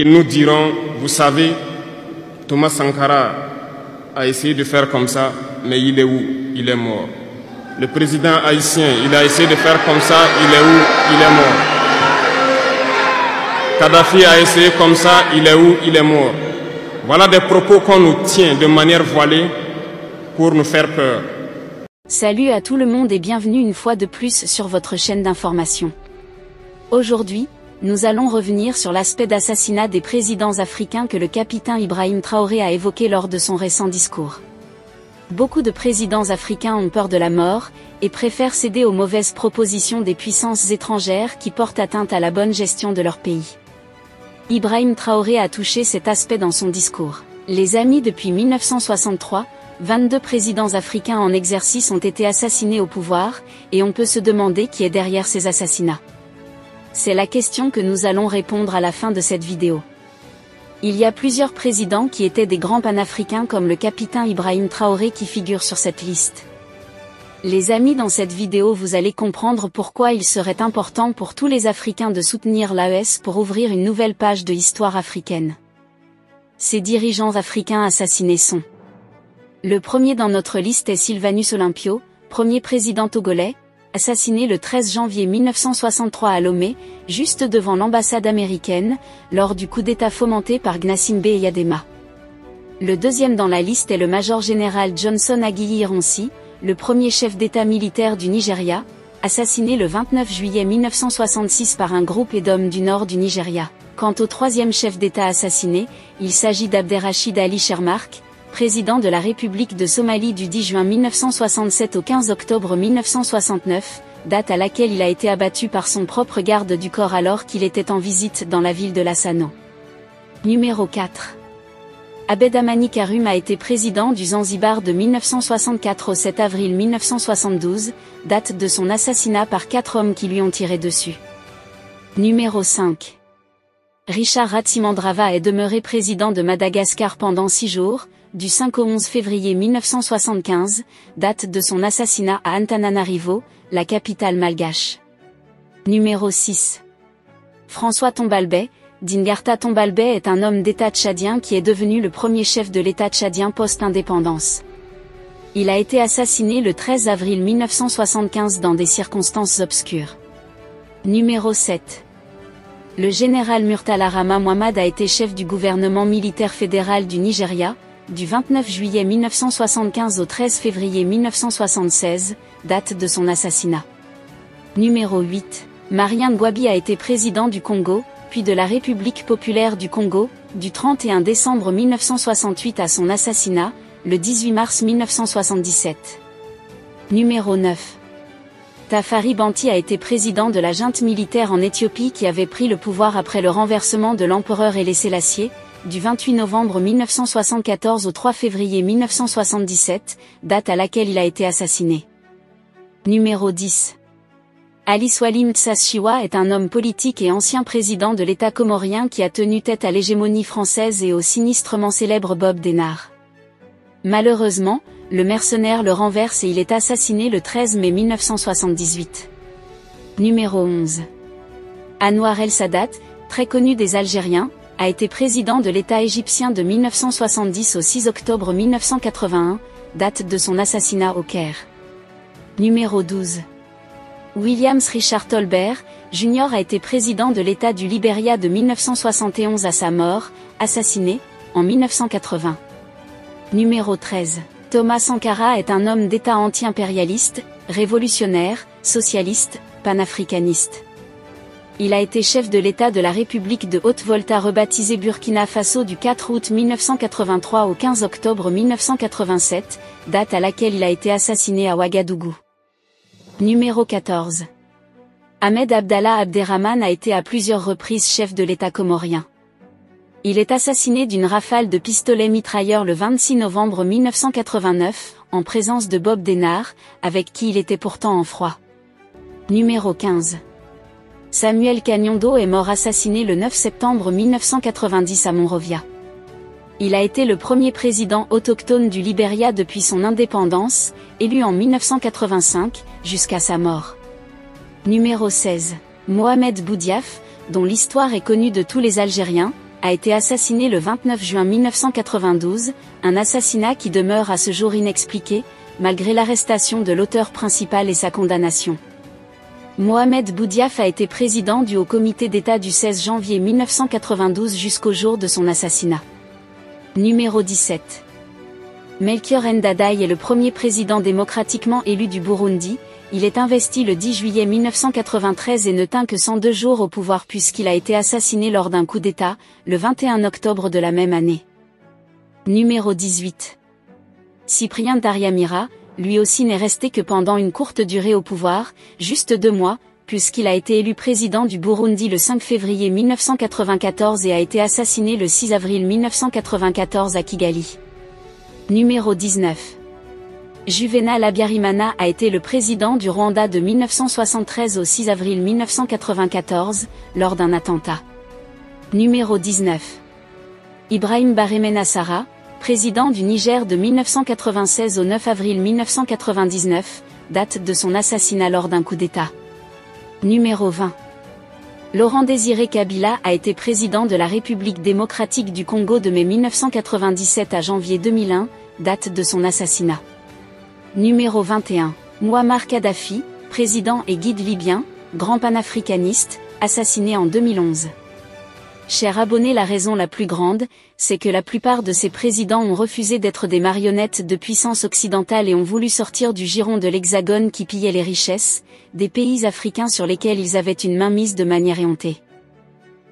Ils nous diront, vous savez, Thomas Sankara a essayé de faire comme ça, mais il est où? Il est mort. Le président haïtien, il a essayé de faire comme ça, il est où? Il est mort. Kadhafi a essayé comme ça, il est où? Il est mort. Voilà des propos qu'on nous tient de manière voilée pour nous faire peur. Salut à tout le monde et bienvenue une fois de plus sur votre chaîne d'information. Aujourd'hui, nous allons revenir sur l'aspect d'assassinat des présidents africains que le capitaine Ibrahim Traoré a évoqué lors de son récent discours. Beaucoup de présidents africains ont peur de la mort, et préfèrent céder aux mauvaises propositions des puissances étrangères qui portent atteinte à la bonne gestion de leur pays. Ibrahim Traoré a touché cet aspect dans son discours. Les amis, depuis 1963, 22 présidents africains en exercice ont été assassinés au pouvoir, et on peut se demander qui est derrière ces assassinats. C'est la question que nous allons répondre à la fin de cette vidéo. Il y a plusieurs présidents qui étaient des grands panafricains comme le capitaine Ibrahim Traoré qui figurent sur cette liste. Les amis, dans cette vidéo vous allez comprendre pourquoi il serait important pour tous les Africains de soutenir l'AES pour ouvrir une nouvelle page de l'histoire africaine. Ces dirigeants africains assassinés sont: le premier dans notre liste est Sylvanus Olympio, premier président togolais, assassiné le 13 janvier 1963 à Lomé, juste devant l'ambassade américaine, lors du coup d'État fomenté par Gnassingbé Eyadema. Le deuxième dans la liste est le major-général Johnson Aguiyi Ironsi, le premier chef d'État militaire du Nigeria, assassiné le 29 juillet 1966 par un groupe d'hommes du nord du Nigeria. Quant au troisième chef d'État assassiné, il s'agit d'Abderrachid Ali Shermarke, président de la République de Somalie du 10 juin 1967 au 15 octobre 1969, date à laquelle il a été abattu par son propre garde du corps alors qu'il était en visite dans la ville de Lassano. Numéro 4. Abed Amani Karum a été président du Zanzibar de 1964 au 7 avril 1972, date de son assassinat par 4 hommes qui lui ont tiré dessus. Numéro 5. Richard Ratsimandrava est demeuré président de Madagascar pendant 6 jours, du 5 au 11 février 1975, date de son assassinat à Antananarivo, la capitale malgache. Numéro 6. François Tombalbay. Dingarta Tombalbay est un homme d'État tchadien qui est devenu le premier chef de l'État tchadien post-indépendance. Il a été assassiné le 13 avril 1975 dans des circonstances obscures. Numéro 7. Le général Murtala Rama Mohammad a été chef du gouvernement militaire fédéral du Nigeria, du 29 juillet 1975 au 13 février 1976, date de son assassinat. Numéro 8. Marien Ngouabi a été président du Congo, puis de la République populaire du Congo, du 31 décembre 1968 à son assassinat, le 18 mars 1977. Numéro 9. Tafari Banti a été président de la junte militaire en Éthiopie qui avait pris le pouvoir après le renversement de l'empereur Haïlé Sélassié, du 28 novembre 1974 au 3 février 1977, date à laquelle il a été assassiné. Numéro 10. Ali Swalim Tsachiwa est un homme politique et ancien président de l'État comorien qui a tenu tête à l'hégémonie française et au sinistrement célèbre Bob Denard. Malheureusement, le mercenaire le renverse et il est assassiné le 13 mai 1978. Numéro 11. Anwar el-Sadat, très connu des Algériens, a été président de l'État égyptien de 1970 au 6 octobre 1981, date de son assassinat au Caire. Numéro 12. Williams Richard Tolbert, Jr. a été président de l'État du Libéria de 1971 à sa mort, assassiné, en 1980. Numéro 13. Thomas Sankara est un homme d'État anti-impérialiste, révolutionnaire, socialiste, panafricaniste. Il a été chef de l'État de la République de Haute-Volta rebaptisée Burkina Faso du 4 août 1983 au 15 octobre 1987, date à laquelle il a été assassiné à Ouagadougou. Numéro 14. Ahmed Abdallah Abderrahmane a été à plusieurs reprises chef de l'État comorien. Il est assassiné d'une rafale de pistolets mitrailleurs le 26 novembre 1989, en présence de Bob Denard, avec qui il était pourtant en froid. Numéro 15. Samuel Kanyongo est mort assassiné le 9 septembre 1990 à Monrovia. Il a été le premier président autochtone du Libéria depuis son indépendance, élu en 1985, jusqu'à sa mort. Numéro 16. Mohamed Boudiaf, dont l'histoire est connue de tous les Algériens, a été assassiné le 29 juin 1992, un assassinat qui demeure à ce jour inexpliqué, malgré l'arrestation de l'auteur principal et sa condamnation. Mohamed Boudiaf a été président du Haut Comité d'État du 16 janvier 1992 jusqu'au jour de son assassinat. Numéro 17. Melchior Ndadaye est le premier président démocratiquement élu du Burundi. Il est investi le 10 juillet 1993 et ne tint que 102 jours au pouvoir puisqu'il a été assassiné lors d'un coup d'État, le 21 octobre de la même année. Numéro 18. Cyprien Ntaryamira, lui aussi n'est resté que pendant une courte durée au pouvoir, juste 2 mois, puisqu'il a été élu président du Burundi le 5 février 1994 et a été assassiné le 6 avril 1994 à Kigali. Numéro 19. Juvenal Habyarimana a été le président du Rwanda de 1973 au 6 avril 1994, lors d'un attentat. Numéro 19. Ibrahim Baremenassara, président du Niger de 1996 au 9 avril 1999, date de son assassinat lors d'un coup d'État. Numéro 20. Laurent Désiré Kabila a été président de la République démocratique du Congo de mai 1997 à janvier 2001, date de son assassinat. Numéro 21. Mouammar Kadhafi, président et guide libyen, grand panafricaniste, assassiné en 2011. Chers abonnés, la raison la plus grande, c'est que la plupart de ces présidents ont refusé d'être des marionnettes de puissances occidentales et ont voulu sortir du giron de l'Hexagone qui pillait les richesses, des pays africains sur lesquels ils avaient une mainmise de manière éhontée.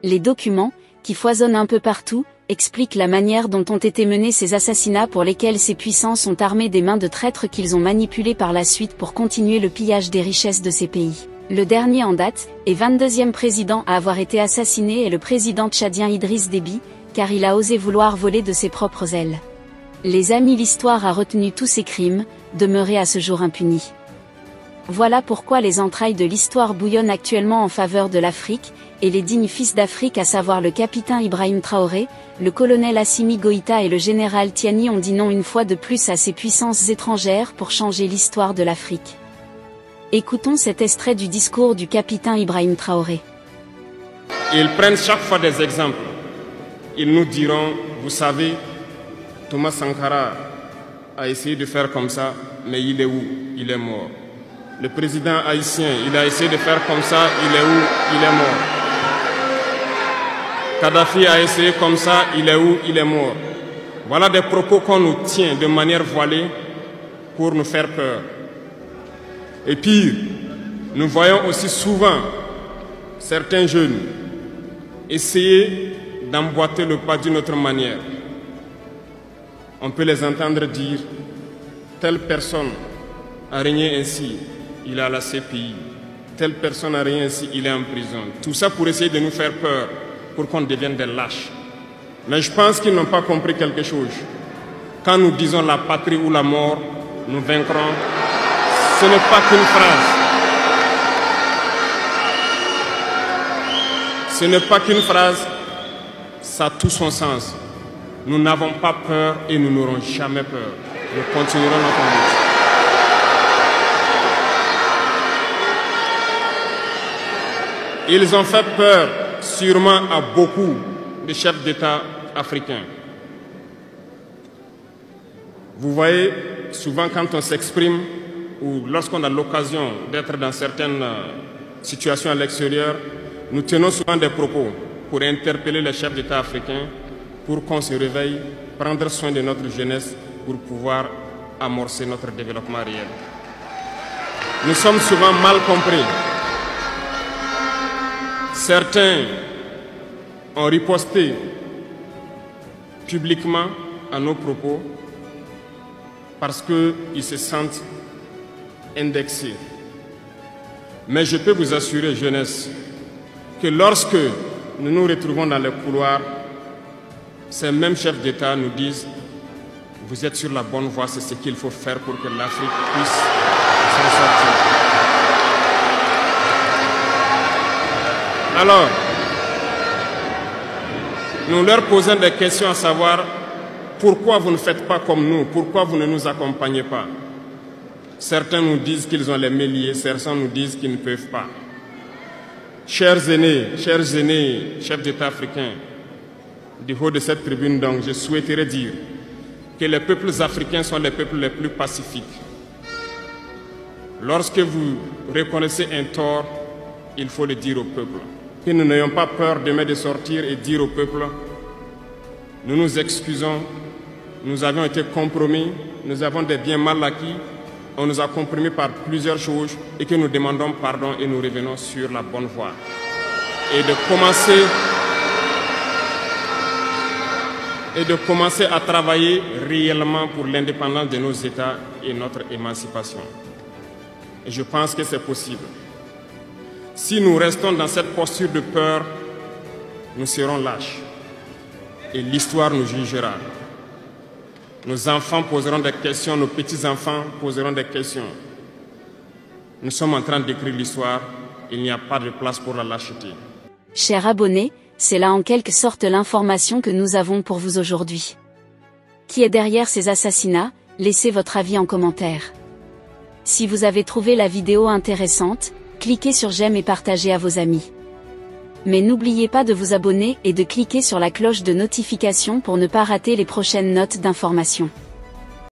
Les documents, qui foisonnent un peu partout, expliquent la manière dont ont été menés ces assassinats pour lesquels ces puissances ont armé des mains de traîtres qu'ils ont manipulés par la suite pour continuer le pillage des richesses de ces pays. Le dernier en date, et 22e président à avoir été assassiné est le président tchadien Idriss Déby, car il a osé vouloir voler de ses propres ailes. Les amis, l'histoire a retenu tous ces crimes, demeurés à ce jour impunis. Voilà pourquoi les entrailles de l'histoire bouillonnent actuellement en faveur de l'Afrique, et les dignes fils d'Afrique, à savoir le capitaine Ibrahim Traoré, le colonel Assimi Goïta et le général Tiani, ont dit non une fois de plus à ces puissances étrangères pour changer l'histoire de l'Afrique. Écoutons cet extrait du discours du capitaine Ibrahim Traoré. Ils prennent chaque fois des exemples. Ils nous diront, vous savez, Thomas Sankara a essayé de faire comme ça, mais il est où? Il est mort. Le président haïtien, il a essayé de faire comme ça, il est où? Il est mort. Kadhafi a essayé comme ça, il est où? Il est mort. Voilà des propos qu'on nous tient de manière voilée pour nous faire peur. Et pire, nous voyons aussi souvent certains jeunes essayer d'emboîter le pas d'une autre manière. On peut les entendre dire « telle personne a régné ainsi, il est à la CPI. Telle personne a régné ainsi, il est en prison. » Tout ça pour essayer de nous faire peur, pour qu'on devienne des lâches. Mais je pense qu'ils n'ont pas compris quelque chose. Quand nous disons la patrie ou la mort, nous vaincrons. Ce n'est pas qu'une phrase. Ce n'est pas qu'une phrase, ça a tout son sens. Nous n'avons pas peur et nous n'aurons jamais peur. Nous continuerons notre lutte. Ils ont fait peur sûrement à beaucoup de chefs d'État africains. Vous voyez, souvent quand on s'exprime ou lorsqu'on a l'occasion d'être dans certaines situations à l'extérieur, nous tenons souvent des propos pour interpeller les chefs d'État africains pour qu'on se réveille, prendre soin de notre jeunesse pour pouvoir amorcer notre développement réel. Nous sommes souvent mal compris. Certains ont riposté publiquement à nos propos parce qu'ils se sentent indexés. Mais je peux vous assurer, jeunesse, que lorsque nous nous retrouvons dans les couloirs, ces mêmes chefs d'État nous disent « Vous êtes sur la bonne voie, c'est ce qu'il faut faire pour que l'Afrique puisse s'en sortir. » Alors, nous leur posons des questions à savoir pourquoi vous ne faites pas comme nous, pourquoi vous ne nous accompagnez pas. Certains nous disent qu'ils ont les mains liées, certains nous disent qu'ils ne peuvent pas. Chers aînés, chefs d'État africains, du haut de cette tribune, donc, je souhaiterais dire que les peuples africains sont les peuples les plus pacifiques. Lorsque vous reconnaissez un tort, il faut le dire au peuple. Que nous n'ayons pas peur demain de sortir et dire au peuple, nous nous excusons, nous avions été compromis, nous avons des biens mal acquis, on nous a compromis par plusieurs choses et que nous demandons pardon et nous revenons sur la bonne voie. Et de commencer à travailler réellement pour l'indépendance de nos États et notre émancipation. Et je pense que c'est possible. Si nous restons dans cette posture de peur, nous serons lâches. Et l'histoire nous jugera. Nos enfants poseront des questions, nos petits-enfants poseront des questions. Nous sommes en train d'écrire l'histoire, il n'y a pas de place pour la lâcheté. Chers abonnés, c'est là en quelque sorte l'information que nous avons pour vous aujourd'hui. Qui est derrière ces assassinats? Laissez votre avis en commentaire. Si vous avez trouvé la vidéo intéressante, cliquez sur j'aime et partagez à vos amis. Mais n'oubliez pas de vous abonner et de cliquer sur la cloche de notification pour ne pas rater les prochaines notes d'information.